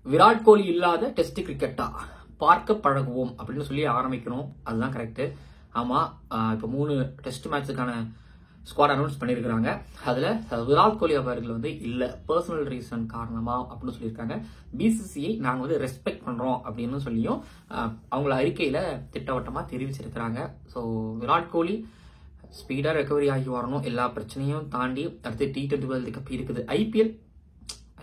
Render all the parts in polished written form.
விராட் கோலி இல்லாத டெஸ்ட் கிரிக்கெட்டா பார்க்க பழகுவோம் அப்படின்னு சொல்லி ஆரம்பிக்கணும். அதுதான் கரெக்ட். ஆமா, இப்போ 3 டெஸ்ட் மேட்சுக்கான ஸ்குவாட் அனௌன்ஸ் பண்ணியிருக்கிறாங்க. அதுல விராட் கோலி அவர்கள் வந்து இல்ல, பர்சனல் ரீசன் காரணமா அப்படின்னு சொல்லியிருக்காங்க. பிசிசிஐ நாங்க வந்து ரெஸ்பெக்ட் பண்றோம் அப்படின்னு சொல்லியும் அவங்கள அறிக்கையில திட்டவட்டமா தெரிவிச்சிருக்கிறாங்க. So Virat Kohli speedo recovery ஆகி வரணும். எல்லா பிரச்சனையும் தாண்டி அடுத்து T20 வேர்ல்டு கப் இருக்குது.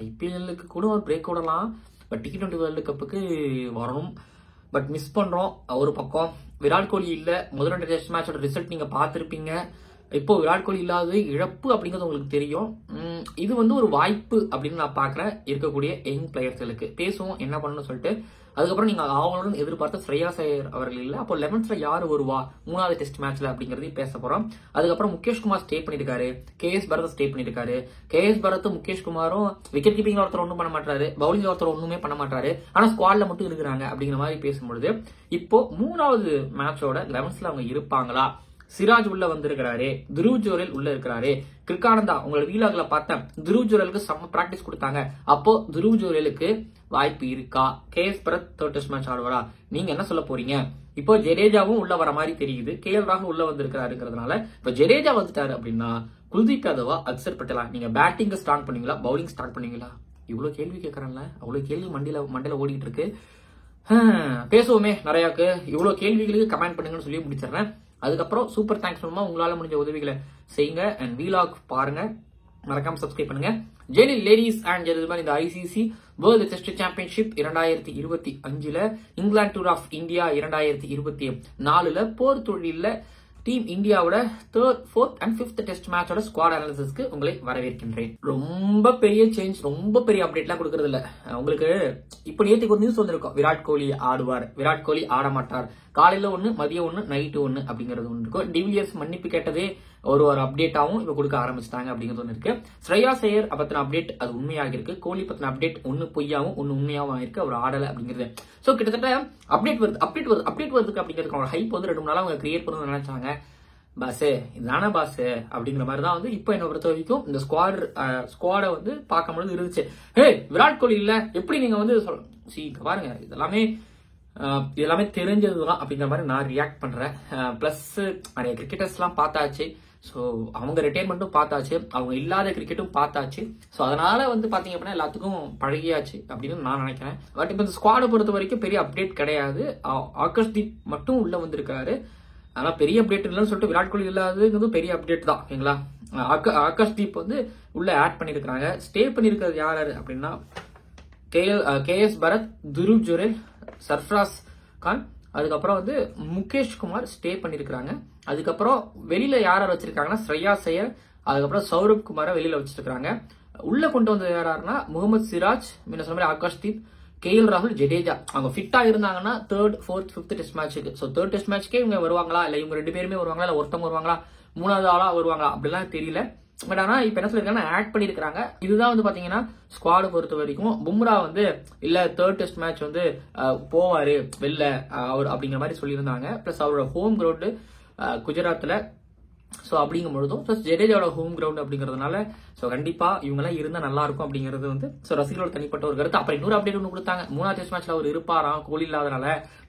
ஐபிஎல்லுக்கு கூட ஒரு பிரேக் விடலாம். பட் T20 வேர்ல்டு கப்புக்கு வரணும். பட் மிஸ் பண்றோம். ஒரு பக்கம் விராட் கோலி இல்ல, முதல் 2 டெஸ்ட் மேட்சோட ரிசல்ட் நீங்க பார்த்திருப்பீங்க. இப்போ விராட் கோலி இல்லாத இழப்பு அப்படிங்கிறது உங்களுக்கு தெரியும். இது வந்து ஒரு வாய்ப்பு அப்படின்னு நான் பாக்குறேன் இருக்கக்கூடிய யங் பிளேயர்ஸ்களுக்கு. பேசுவோம் என்ன பண்ணணும்னு சொல்லிட்டு. அதுக்கப்புறம் நீங்க அவங்களுடன் எதிர்பார்த்த ஸ்ரேயாஸ் ஐயர் அவர்கள் இல்ல, அப்போ 11th யாரு வருவா 3வது டெஸ்ட் மேட்ச்ல அப்படிங்கறதையும் பேச போறோம். அதுக்கப்புறம் முகேஷ் குமார் ஸ்டே பண்ணிருக்காரு, கேஎஸ் பரத் ஸ்டே பண்ணிருக்காரு. கேஎஸ் பரத்தும் முகேஷ் குமாரும் விக்கெட் கீப்பிங் ஒருத்தர் ஒன்றும் பண்ண மாட்டாரு, பவுலிங் ஒருத்தர் ஒண்ணுமே பண்ண மாட்டாரு, ஆனா ஸ்குவாட்ல மட்டும் இருக்கிறாங்க அப்படிங்கிற மாதிரி பேசும்பொழுது இப்போ 3வது மேட்சோட 11th அவங்க இருப்பாங்களா? சிராஜ் உள்ள வந்திருக்கிறாரு, துருவ் ஜுரேல் உள்ள இருக்கிறாரு. கிரிக்கானந்தா உங்களோட வீலாக்ல பார்த்தேன், துருவ் ஜுரேலுக்கு செம்ம பிராக்டிஸ் கொடுத்தாங்க. அப்போ துருவ் ஜுரேலுக்கு வாய்ப்பு இருக்கா? KS Bharat 3rd test match ஆடுவாரா? நீங்க என்ன சொல்ல போறீங்க? இப்போ ஜடேஜாவும் உள்ள வர மாதிரி தெரியுது. கேஎல் ராகுல் உள்ள வந்திருக்கிறாருங்கிறதுனால இப்ப ஜடேஜா வந்துட்டாரு அப்படின்னா குல்தீப் யாதவா, அக்சர் பட்டேலா, நீங்க பேட்டிங் ஸ்டார்ட் பண்ணீங்களா, பவுலிங் ஸ்டார்ட் பண்ணீங்களா? இவ்வளவு கேள்வி கேட்கறான்ல, அவ்வளவு கேள்வி மண்டையில ஓடிட்டு இருக்கு. பேசுவோமே நிறையாக்கு. இவ்வளவு கேள்விகளுக்கு கமெண்ட் பண்ணுங்கன்னு சொல்லி முடிச்சிடறேன். அதுக்கப்புறம் சூப்பர் தேங்க்ஸ் பண்ணுமா, உங்களால முடிஞ்ச உதவிகளை செய்யுங்க. அண்ட் வீலாக் பாருங்க, மறக்காம சப்ஸ்கிரைப் பண்ணுங்க. ஜெனில் லேடிஸ் அண்ட் ஜென்டில்மேன், இந்த ICC world test championship 2025 England tour of India 2024 for தொழில டீம் இந்தியாவோட 3rd, 4th and 5th test மேட்சோட ஸ்குவாட் அனாலிசிஸ்க்கு உங்களை வரவேற்கின்றேன். ரொம்ப பெரிய சேஞ்ச், ரொம்ப பெரிய அப்டேட்லாம் கொடுக்கறது இல்ல உங்களுக்கு. இப்ப நேற்றுக்கு ஒரு நியூஸ் வந்திருக்கும், விராட் கோலி ஆடுவார், விராட் கோலி ஆட மாட்டார், காலையில 1, மதியம் 1, நைட்டு 1 அப்படிங்கிறது ஒன்று இருக்கும். டிவிலியர்ஸ் மன்னிப்பு கேட்டதே ஒரு அப்டேட்டாவும் இப்ப கொடுக்க ஆரம்பிச்சிட்டாங்க அப்படிங்கிறது ஒன்று இருக்கு. ஸ்ரேயாஸ் ஐயர் பத்தின அப்டேட் அது உண்மையாக இருக்கு. கோலி பத்தின அப்டேட் ஒன்னு பொய்யாவும் ஒன்னு உண்மையாவும் இருக்கு. அவர் ஆடல அப்படிங்கிறது. சோ கிட்டத்தட்ட அப்டேட் வருது அப்படிங்கிறது ஹைப் வந்து 2 3 நாளா அவங்க கிரியேட் பண்ணணும்னு நினைச்சாங்க. பாஸ் இதுதானே பாஸ் அப்படிங்கிற மாதிரி தான் வந்து இப்போ என்ன பொறுத்த வரைக்கும் இந்த ஸ்குவாட வந்து பார்க்கும்போது இருந்துச்சு. ஹே விராட் கோலி இல்ல, எப்படி நீங்க வந்து பாருங்க, இதெல்லாமே தெரிஞ்சதுதான் அப்படிங்கிற மாதிரி நான் ரியாக்ட் பண்றேன். பிளஸ் நிறைய கிரிக்கெட்டர்ஸ் எல்லாம் பார்த்தாச்சு. ஸோ அவங்க ரிட்டையர்மெண்ட்டும் பார்த்தாச்சு, அவங்க இல்லாத கிரிக்கெட்டும் பார்த்தாச்சு. ஸோ அதனால வந்து பாத்தீங்க அப்படின்னா எல்லாத்துக்கும் பழகியாச்சு அப்படின்னு நான் நினைக்கிறேன். பட் இப்போ இந்த ஸ்குவாடை பொறுத்த வரைக்கும் பெரிய அப்டேட் கிடையாது. ஆகாஷ்தீப் மட்டும் உள்ள வந்திருக்காரு. ஆனா பெரிய அப்டேட் இல்லைன்னு சொல்லிட்டு விராட் கோலி இல்லாதது பெரிய அப்டேட் தான் ஓகேங்களா. ஆகாஷ்தீப் வந்து உள்ள ஆட் பண்ணிருக்காங்க. ஸ்டே பண்ணிருக்கிறது யாரு அப்படின்னா கேஎஸ் பரத், துருவ் ஜுரேல், சர்ஃப்ராஸ் கான், அதுக்கப்புறம் வந்து முகேஷ் குமார் ஸ்டே பண்ணிருக்காங்க. அதுக்கப்புறம் வெளியில யார வச்சிருக்காங்கன்னா ஸ்ரேயாஸ் ஐயர், அதுக்கப்புறம் சௌரப் குமார வெளியில வச்சிருக்காங்க. உள்ள கொண்டு வந்தது யாருன்னா முகமது சிராஜ், முன்ன சொன்ன மாதிரி ஆகாஷ்தீப், கேஎல் ராகுல், ஜடேஜா. அவங்க ஃபிட்டா இருந்தாங்கன்னா 3rd, 4th, 5th டெஸ்ட் மேட்சுக்கு. ஸோ 3rd டெஸ்ட் மேட்ச்க்கே இவங்க வருவாங்களா, இல்ல இவங்க 2 பேருமே வருவாங்களா, இல்ல ஒருத்தவங்க வருவாங்களா, 3வது ஆளா வருவாங்களா அப்படிலாம் தெரியல. பட் ஆனா இப்ப என்ன சொல்லிருக்காங்கன்னா ஆட் பண்ணிருக்காங்க. இதுதான் வந்து பாத்தீங்கன்னா ஸ்குவாட் பொறுத்த வரைக்கும் பும்ரா வந்து இல்ல 3rd டெஸ்ட் மேட்ச் வந்து போவாரு வெளில அவர் அப்படிங்கிற மாதிரி சொல்லியிருந்தாங்க. பிளஸ் அவரோட ஹோம் கிரவுண்ட் குஜராத்ல. சோ அப்படிங்கும் பொழுதும் பிளஸ் ஜடேஜாவோட ஹோம் கிரவுண்ட் அப்படிங்கறதுனால சோ கண்டிப்பா இவங்க எல்லாம் இருந்தா நல்லா இருக்கும் அப்படிங்கிறது வந்து சோ ரசிகர்களோட தனிப்பட்ட ஒரு கருத்து. அப்புறம் இன்னொரு அப்டேட் ஒன்று கொடுத்தாங்க, 3வது டெஸ்ட் மேட்ச்ல அவர் இருப்பாராம் கோலி இல்லாதனால,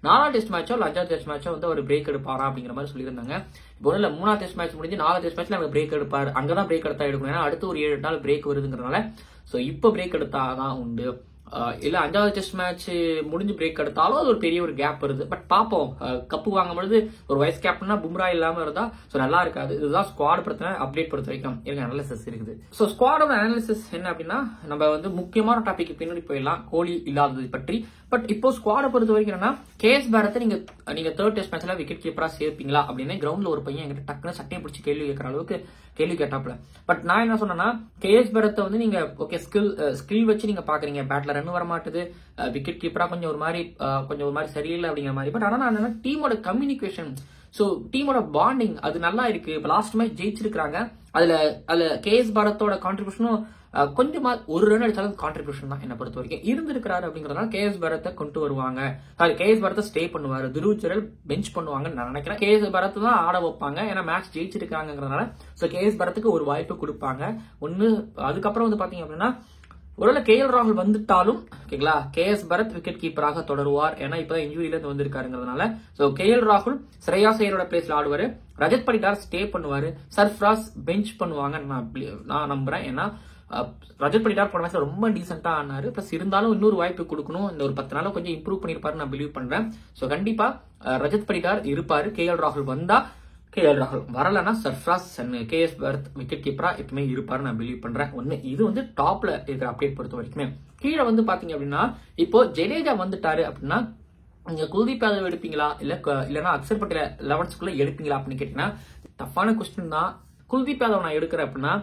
4வது டெஸ்ட் மேட்சோ இல்ல 5வது டெஸ்ட் மேட்சோ வந்து அவர் பிரேக் எடுப்பாரா அப்படிங்கிற மாதிரி சொல்லியிருந்தாங்க. இப்போ இல்ல 3வது டெஸ்ட் மேட்ச் முடிஞ்சு 4வது டெஸ்ட் மேட்ச்ல அவர் பிரேக் எடுப்பாரு. அங்கதான் பிரேக் எடுத்தா எடுக்கணும், ஏன்னா அடுத்து ஒரு 7 நாள் பிரேக் வருதுங்கிறதுனால. சோ இப்ப பிரேக் எடுத்தாதான் உண்டு. இல்ல 5வது டெஸ்ட் மேட்ச் முடிஞ்சு பிரேக் எடுத்தாலும் அது ஒரு பெரிய ஒரு கேப் வருது. பட் பாப்போம், கப்பு வாங்கும் பொழுது ஒரு வைஸ் கேப்டனா பும்ரா இல்லாம இருந்தா நல்லா இருக்காது. இதுதான் ஸ்குவாட் பிரச்சனை. அப்டேட் பொறுத்த வரைக்கும் எனக்கு அனாலிசிஸ் இருக்குது. சோ ஸ்குவாடோட அனாலிசிஸ் என்ன அப்படின்னா நம்ம வந்து முக்கியமான டாபிக் பின்னாடி போயிடலாம், கோலி இல்லாதது பற்றி. பட் இப்போ ஸ்குவாடை பொறுத்த வரைக்கும் என்னன்னா கேஎஸ் பரத்தை நீங்க 3rd டெஸ்ட் மேட்ச்ல விக்கெட் கீப்பரா சேர்ப்பீங்களா அப்படின்னு கிரவுண்ட்ல ஒரு பையன் என்கிட்ட டக்குன்னு சட்டையை பிடிச்சி கேள்வி கேட்கற அளவுக்கு கேள்வி கேட்டாப்ல. பட் நான் என்ன சொன்னேன்னா கேஎஸ் பரத்தை வந்து நீங்க ஓகே ஸ்கில் வச்சு நீங்க பாக்குறீங்க, பேட்ல ரன் வர மாட்டுது, விக்கெட் கீப்பரா கொஞ்சம் ஒரு மாதிரி சரியில்லை அப்படிங்கிற மாதிரி. பட் ஆனா நான் டீமோட கம்யூனிகேஷன், சோ டீமோட பாண்டிங் அது நல்லா இருக்கு. இப்ப லாஸ்ட் மேட்ச் ஜெயிச்சிருக்காங்க. அதுல கேஎஸ் பரத்தோட கான்ட்ரிபியூஷனும் கொஞ்சமா ஒரு ரன் அடிச்சாலும் கான்ட்ரிபியூஷன் தான் என்ன பொறுத்த வரைக்கும் இருந்திருக்கிறாரு. அப்படிங்கறதுனால கேஎஸ் பரத்தை கொண்டு வருவாங்க, கேஎஸ் பரத்தை ஸ்டே பண்ணுவாரு, துருவ் ஜுரேல் பெஞ்ச் பண்ணுவாங்கன்னு நான் நினைக்கிறேன். கேஎஸ் பரத் தான் ஆட வைப்பாங்க, ஏன்னா மேட்ச் ஜெயிச்சிருக்காங்கிறதுனால. சோ கேஎஸ் பரத்துக்கு ஒரு வாய்ப்பு கொடுப்பாங்க ஒண்ணு. அதுக்கப்புறம் வந்து பாத்தீங்க அப்படின்னா ஒருவேளை KL ராகுல் வந்துட்டாலும் ஓகேங்களா, KS பரத் விக்கெட் கீப்பராக தொடருவார். ஏன்னா இப்பதான் இன்ஜூரியில இருந்து வந்திருக்காருங்கிறதுனால. சோ KL ராகுல் ஸ்ரேயாஸ் ஐயரோட பிளேஸ்ல ஆடுவாரு. ரஜத் படிடார் ஸ்டே பண்ணுவாரு. சர்ஃப்ராஸ் பெஞ்ச் பண்ணுவாங்க நான் நம்புறேன். ஏன்னா ரஜத் படிடார் போன மேட்ச்ல ரொம்ப டீசென்டா ஆனாரு. பிளஸ் இருந்தாலும் இன்னொரு வாய்ப்பு கொடுக்கணும், இந்த ஒரு 10 நாள் கொஞ்சம் இம்ப்ரூவ் பண்ணிருப்பாரு நான் பிலீவ் பண்றேன். சோ கண்டிப்பா ரஜத் படிடார் இருப்பாரு. KL ராகுல் வந்தா KL ராகுல், வரலன்னா சர்ஃப்ராஸ் KS பரத் விக்கெட் கீப்பரா எப்பவுமே இருப்பாரு நான் பிலீவ் பண்றேன். ஒண்ணு இது வந்து டாப்ல இருக்கிற அப்டேட் பொறுத்த வரைக்குமே. கீழே வந்து பாத்தீங்க அப்படின்னா இப்போ ஜடேஜா வந்துட்டாரு அப்படின்னா நீங்க குல்தீப் யாதவ் எடுப்பீங்களா இல்லன்னா அக்சர் பட்டேல 11க்குள்ள எடுப்பீங்களா அப்படின்னு கேட்டீங்கன்னா டஃப்பான கொஸ்டின் தான். குல்தீப் யாதவ் நான் எடுக்கிறேன் அப்படின்னா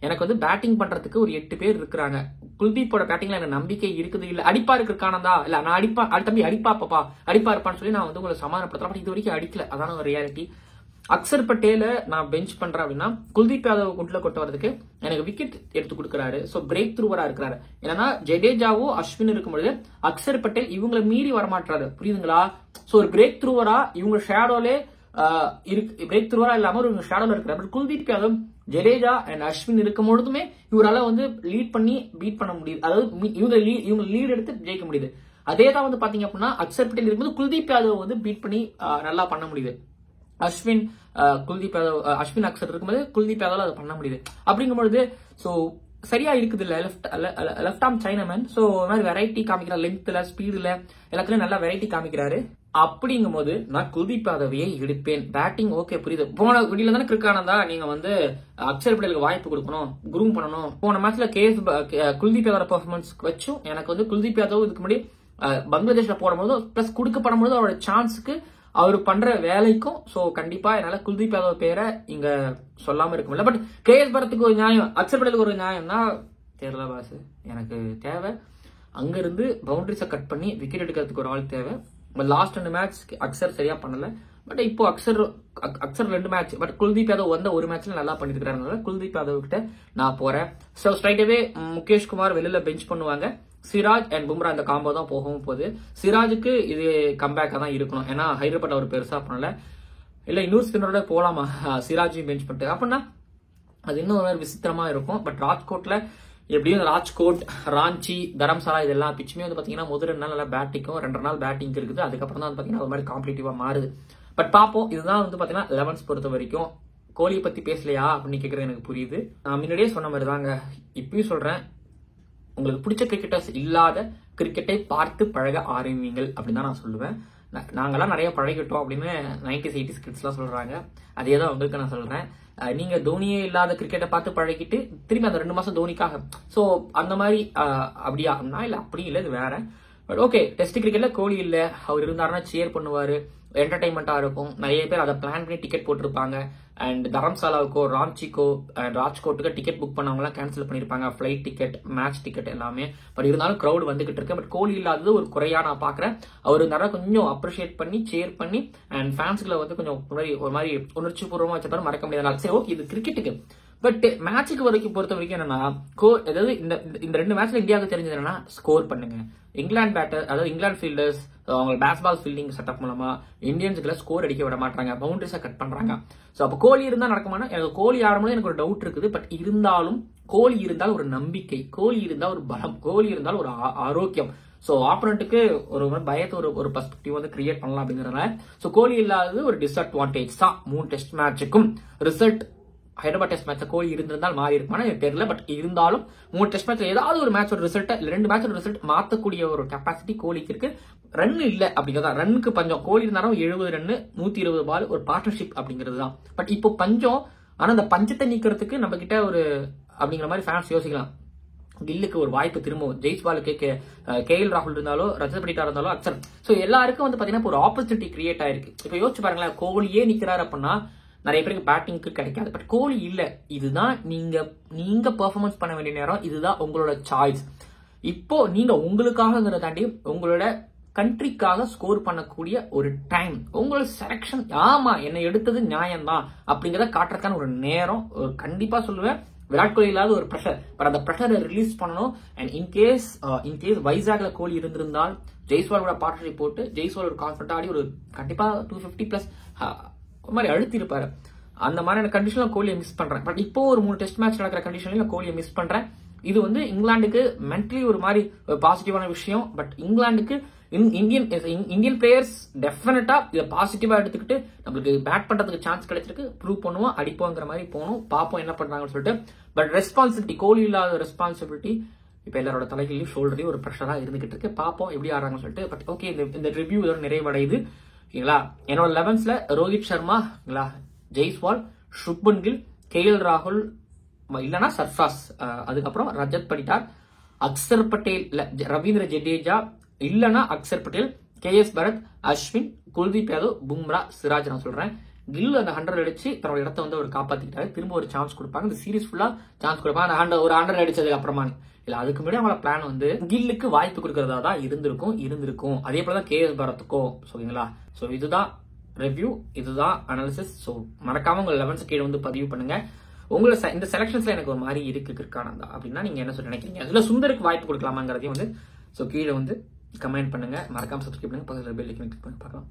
எனக்கு வந்து பேட்டிங் பண்றதுக்கு ஒரு 8 பேர் இருக்கிறாங்க. குல்தீப்போட பேட்டிங்ல எனக்கு நம்பிக்கை இருக்குது. இல்ல அடிப்பா இருக்கானதா இல்ல நான் அடிப்பா தம்பி அடிப்பா இருப்பான்னு சொல்லி நான் வந்து உங்களை சமாதானப்படுத்தலாம். இது வரைக்கும் அடிக்கல, அதான ஒரு ரியாலிட்டி. அக்சர் பட்டேல நான் பெஞ்ச் பண்றேன் அப்படின்னா குல்தீப் யாதவ் குட்ல கொண்டு வரதுக்கு எனக்கு விக்கெட் எடுத்து கொடுக்குறாரு. சோ பிரேக் த்ரூவரா இருக்கிறாரு. ஏன்னா ஜடேஜாவோ அஸ்வின் இருக்கும்பொழுது அக்சர் பட்டேல் இவங்களை மீறி வரமாட்டாரு, புரியுதுங்களா? சோ ஒரு பிரேக் த்ரூவரா இவங்க ஷேடோலே பிரேக் த்ரூவரா இல்லாம ஒரு ஷேடோல இருக்கிறார். பட் குல்தீப் யாதவ் ஜடேஜா அண்ட் அஸ்வின் இருக்கும் பொழுதுமே இவரால வந்து லீட் பண்ணி பீட் பண்ண முடியுது. அதாவது இவங்க லீட் எடுத்து ஜெயிக்க முடியுது. அதே தான் வந்து பாத்தீங்க அப்படின்னா அக்சர் பட்டேல் இருக்கும்போது குல்தீப் யாதவ் வந்து பீட் பண்ணி நல்லா பண்ண முடியுது. அஸ்வின் அக்சர் இருக்கும்போது குல்தீப் யாதவ் அதை பண்ண முடியுது. அப்படிங்கும்பொழுது சோ சரியா இருக்குது இல்ல லெஃப்ட் ஆர்ம் சைனாமேன். சோ மாதிரி வெரைட்டி காமிக்கிறார், லென்த்ல ஸ்பீடுல எல்லாத்துலயும் நல்லா வெரைட்டி காமிக்கிறாரு. அப்படிங்கும் போது நான் குல்தீப் யாதவையே எடுப்பேன். பேட்டிங் ஓகே புரியுது. போன வீடியோல தானே கிரிக்கானதா நீங்க வந்து அக்சர் பட்டேலுக்கு வாய்ப்பு கொடுக்கணும், குரூம் பண்ணணும். போன மேட்ச்ல குல்தீப் யாதவ் பெர்ஃபார்மன்ஸ் வச்சும் எனக்கு வந்து குல்தீப் யாதவ் இதுக்கு முன்னாடி பங்களாதேஷ்ல போடும்போது பிளஸ் கொடுக்கப்படும்போது அவரோட சான்ஸுக்கு அவர் பண்ற வேலைக்கும் சோ கண்டிப்பா என்னால குல்தீப் யாதவ் பேரை இங்க சொல்லாம இருக்க முடியல. பட் KS பரத்துக்கு ஒரு நியாயம், அக்சர் பட்டேலுக்கு ஒரு நியாயம்னா தெரியல பாஸ். எனக்கு தேவை அங்க இருந்து பவுண்டரிஸை கட் பண்ணி விக்கெட் எடுக்கிறதுக்கு ஒரு ஆள் தேவை. லாஸ்ட் 2 மேட்ச் அக்சர் சரியா பண்ணல. பட் இப்போ அக்சர் 2 மேட்ச், பட் குல்தீப் யாதவ் வந்த ஒரு மேட்ச்ல நல்லா பண்ணிருக்காரு. குல்தீப் யாதவ் கிட்ட நான் போறேன். சோ ஸ்ட்ரைட்டாவே முகேஷ் குமார் வெளியில பெஞ்ச் பண்ணுவாங்க. சிராஜ் அண்ட் பும்ரா இந்த காம்போ தான் போகவும் போகுது. சிராஜுக்கு இது கம்பேக்கா தான் இருக்கணும். ஏன்னா ஹைதராபாத் அவர் பெருசா பண்ணல. இல்ல இன்னொரு ஸ்பின்னரோட போலாமா சிராஜையும் பெஞ்ச் பண்ணிட்டு அப்படின்னா அது இன்னும் ஒரு விசித்திரமா இருக்கும். பட் ராஜ்கோட்ல எப்படியும் ராஜ்கோட், ராஞ்சி, தரம்சாலா இதெல்லாம் பிச்சுமே வந்து பாத்தீங்கன்னா முதல் 2 நாள் நல்லா பேட்டிங்கும் 2 நாள் பேட்டிங் இருக்குது. அதுக்கப்புறம் தான் பாத்தீங்கன்னா ஒரு மாதிரி காம்படிட்டிவா மாறுது. பட் பாப்போம். இதுதான் வந்து பாத்தீங்கன்னா 11th பொறுத்த வரைக்கும். கோலியை பத்தி பேசலையா அப்படின்னு கேக்குறது எனக்கு புரியுது. நான் முன்னாடியே சொன்ன மாதிரி தாங்க இப்பயும் சொல்றேன், உங்களுக்கு பிடிச்ச கிரிக்கெட்டர்ஸ் இல்லாத கிரிக்கெட்டை பார்த்து பழக ஆரம்பிங்கள் அப்படின்னு தான் நான் சொல்லுவேன். நாங்கெல்லாம் நிறைய பழகிட்டோம் அப்படின்னு 90s 80s கிட்ஸ் எல்லாம் சொல்றாங்க. அதே தான் உங்களுக்கு நான் சொல்றேன். நீங்க தோனியே இல்லாத கிரிக்கெட்டை பார்த்து பழகிட்டு திரும்பி அந்த 2 மாசம் தோனிக்காக சோ அந்த மாதிரி அப்படியா இல்ல அப்படி இல்ல, இது வேற. பட் ஓகே, டெஸ்ட் கிரிக்கெட்ல கோலி இல்ல, அவர் இருந்தாருன்னா சேர் பண்ணுவாரு, என்டர்டைன்மெண்டா இருக்கும். நிறைய பேர் அதை பிளான் பண்ணி டிக்கெட் போட்டிருப்பாங்க. அண்ட் தரம்சாலாவுக்கோ ராஞ்சிக்கோ அண்ட் ராஜ்கோட்டுக்கு டிக்கெட் புக் பண்ணவங்க எல்லாம் கேன்சல் பண்ணிருப்பாங்க, ஃபிளைட் டிக்கெட், மேட்ச் டிக்கெட் எல்லாமே. பட் இருந்தாலும் கிரௌட் வந்துகிட்டு இருக்கு. பட் கோலி இல்லாதது ஒரு குறையா நான் பாக்குறேன். அவர் நிறைய கொஞ்சம் அப்ரிஷியேட் பண்ணி சேர் பண்ணி அண்ட் ஃபேன்ஸ்களை வந்து கொஞ்சம் ஒரு மாதிரி உணர்ச்சி பூர்வமா வச்சதாலும் மறக்க முடியாத. சரி ஓகே, இது கிரிக்கெட்டுக்கு. பட் மேட்சுக்கு பொறுத்த வரைக்கும் என்னன்னா அதாவது இந்த 2 மேட்ச்ல இந்தியாவுக்கு தெரிஞ்சது என்னன்னா ஸ்கோர் பண்ணுங்க. இங்கிலாந்து பேட்டர், அதாவது இங்கிலாந்து ஃபீல்டர்ஸ் அவங்க பேஸ்பால் ஃபீல்டிங் செட்டப் மூலமா இந்தியன்ஸுக்குள்ள ஸ்கோர் அடிக்க விட மாட்டாங்க, பவுண்டரிஸா கட் பண்றாங்க. சோ அப்ப கோலி இருந்தா நடக்குமானா எனக்கு கோலி ஆடும்போது எனக்கு ஒரு டவுட் இருக்குது. பட் இருந்தாலும் கோலி இருந்தால் ஒரு நம்பிக்கை, கோலி இருந்தா ஒரு பலம், கோலி இருந்தால் ஒரு ஆரோக்கியம். சோ ஆப்போனன்ட்டுக்கு ஒரு பயத்தை ஒரு பெர்ஸ்பெக்டிவ் வந்து கிரியேட் பண்ணலாம் அப்படிங்கறதுனால சோ கோலி இல்லாதது ஒரு டிஸ்அட்வான்டேஜ் தான் 3 டெஸ்ட் மேட்சுக்கும். Result Hyderabad test match Kohli இருந்திருந்தால் மாறி இருக்குமானா எனக்கு தெரியல. பட் இருந்தாலும் 3 டெஸ்ட் மேட்ச்ல ஏதாவது ஒரு மேட்ச் ஒரு ரிசல்ட் இல்ல 2 மேட்ச் ரிசல்ட் மாத்தக்கூடிய ஒரு கெப்பாசிட்டி கோலிக்கு இருக்கு. ரன் இல்ல அப்படிங்கறதா, ரன்னுக்கு பஞ்சம். கோலி இருந்தாலும் 70 ரன் 120 பால் ஒரு பார்ட்னர்ஷிப் அப்படிங்கிறது தான். பட் இப்போ பஞ்சம். ஆனா அந்த பஞ்சத்தை நீக்கிறதுக்கு நம்ம கிட்ட ஒரு அப்படிங்கிற மாதிரி ஃபேன்ஸ் யோசிக்கலாம். கில்லுக்கு ஒரு வாய்ப்பு திரும்பவும், ஜெய்ஸ்வாலுக்கு KL ராகுல் இருந்தாலோ ரஜத் படிடார் இருந்தாலோ அக்சர். சோ எல்லாருக்கும் வந்து பாத்தீங்கன்னா ஒரு ஆப்பர்ச்சுனிட்டி கிரியேட் ஆயிருக்கு. இப்ப யோசிச்சு பாருங்களேன், கோலியே நிக்கிறாரு அப்படின்னா நிறைய பேருக்கு பேட்டிங்க்கு கிடைக்காது. பட் கோலி இல்ல, இதுதான் நீங்க பெர்ஃபார்மன்ஸ் பண்ண வேண்டிய நேரம், இதுதான் உங்களோட சாய்ஸ். இப்போ நீங்க உங்களுக்காக தாண்டி உங்களோட கண்ட்ரிக்காக ஸ்கோர் பண்ணக்கூடிய ஒரு டைம், உங்களோட செலக்ஷன் ஆமா என்ன எடுத்தது நியாயம் தான் அப்படிங்கறத காட்டுறதுக்கான ஒரு நேரம். கண்டிப்பா சொல்லுவேன், விராட் கோலி இல்லாத ஒரு ப்ரெஷர். பட் அந்த ப்ரெஷரை ரிலீஸ் பண்ணணும். அண்ட் இன்கேஸ் வைசாக்ல கோலி இருந்திருந்தால் ஜெய்ஸ்வாலோட பார்ட்னர்ஷிப் போட்டு ஜெய்ஸ்வால் ஒரு கான்ஃபிடன்ட் ஆடி ஒரு கண்டிப்பா 250+ ஒரு மாதிரி அழுத்தி இருப்பாரு. அந்த மாதிரியான கண்டிஷன்ல கோலியை மிஸ் பண்றேன். பட் இப்போ ஒரு 3 டெஸ்ட் மேட்ச் நடக்கிற கண்டிஷன்ல கோலியை மிஸ் பண்றேன். இது வந்து இங்கிலாந்துக்கு மென்டலி ஒரு மாதிரி பாசிட்டிவான விஷயம். பட் இங்கிலாந்துக்கு இந்தியன் பிளேயர்ஸ் டெஃபினட்டா இதை பாசிட்டிவா எடுத்துக்கிட்டு நம்மளுக்கு பேட் பண்றதுக்கு சான்ஸ் கிடைச்சிருக்கு, ப்ரூவ் பண்ணுவோம், அடிப்போங்கிற மாதிரி போகணும். பார்ப்போம் என்ன பண்றாங்கன்னு சொல்லிட்டு. பட் ரெஸ்பான்சிபிலிட்டி, கோலி இல்லாத ரெஸ்பான்சிபிலிட்டி இப்ப எல்லாரோட தலைகளையும் ஷோல்டரையும் ஒரு ப்ரெஷரா இருந்துகிட்டு இருக்கு. பார்ப்போம் எப்படி ஆடுறாங்கன்னு சொல்லிட்டு. பட் ஓகே, இந்த ரிவ்யூ இதோட நிறைவடையுது. ஓகேங்களா, என்னோட 11ஸ்ல ரோஹித் சர்மா, ஜெய்ஸ்வால், சுப்மன் கில், KL ராகுல், இல்லனா சர்ஃப்ராஸ், அதுக்கப்புறம் ரஜத் படிட்டார், அக்சர் பட்டேல், ரவீந்திர ஜடேஜா, இல்லனா அக்சர் பட்டேல், KS பரத், அஸ்வின், குல்தீப் யாதவ், பும்ரா, சிராஜ். நான் சொல்றேன் கில் அந்த 100 அடிச்சு தன்னோட இடத்த வந்து அவர் காப்பாத்திக்கிட்டாரு. திரும்ப ஒரு சான்ஸ் கொடுப்பாங்க, இந்த சீரீஸ் ஃபுல்லா சான்ஸ் கொடுப்பாங்க. ஒரு 100 அடிச்சதுக்கு அப்புறமா இல்ல, அதுக்கு முன்னாடி அவங்களோட பிளான் வந்து கில்லுக்கு வாய்ப்பு கொடுக்கறதா தான் இருந்திருக்கும். அதே போலதான் KS பரத்துக்கும். ஓகேங்களா, சோ இதுதான் ரிவ்யூ, இதுதான் அனாலிசிஸ். சோ மறக்காம உங்க 11 கீழே வந்து பதிவு பண்ணுங்க. உங்களை இந்த செலக்ஷன்ஸ்ல எனக்கு ஒரு மாதிரி இருக்கு கிற்கானந்தா அப்படின்னா நீங்க என்ன சொல்லி நினைக்கிறீங்க? அதுல சுந்தருக்கு வாய்ப்பு கொடுக்கலாமாங்கிறதையும் வந்து கீழே வந்து கமெண்ட் பண்ணுங்க. மறக்காம சப்ஸ்கிரைப் பண்ணுங்க, பக்கத்துல பெல் ஐகானை கிளிக் பண்ணி பார்க்கலாம்.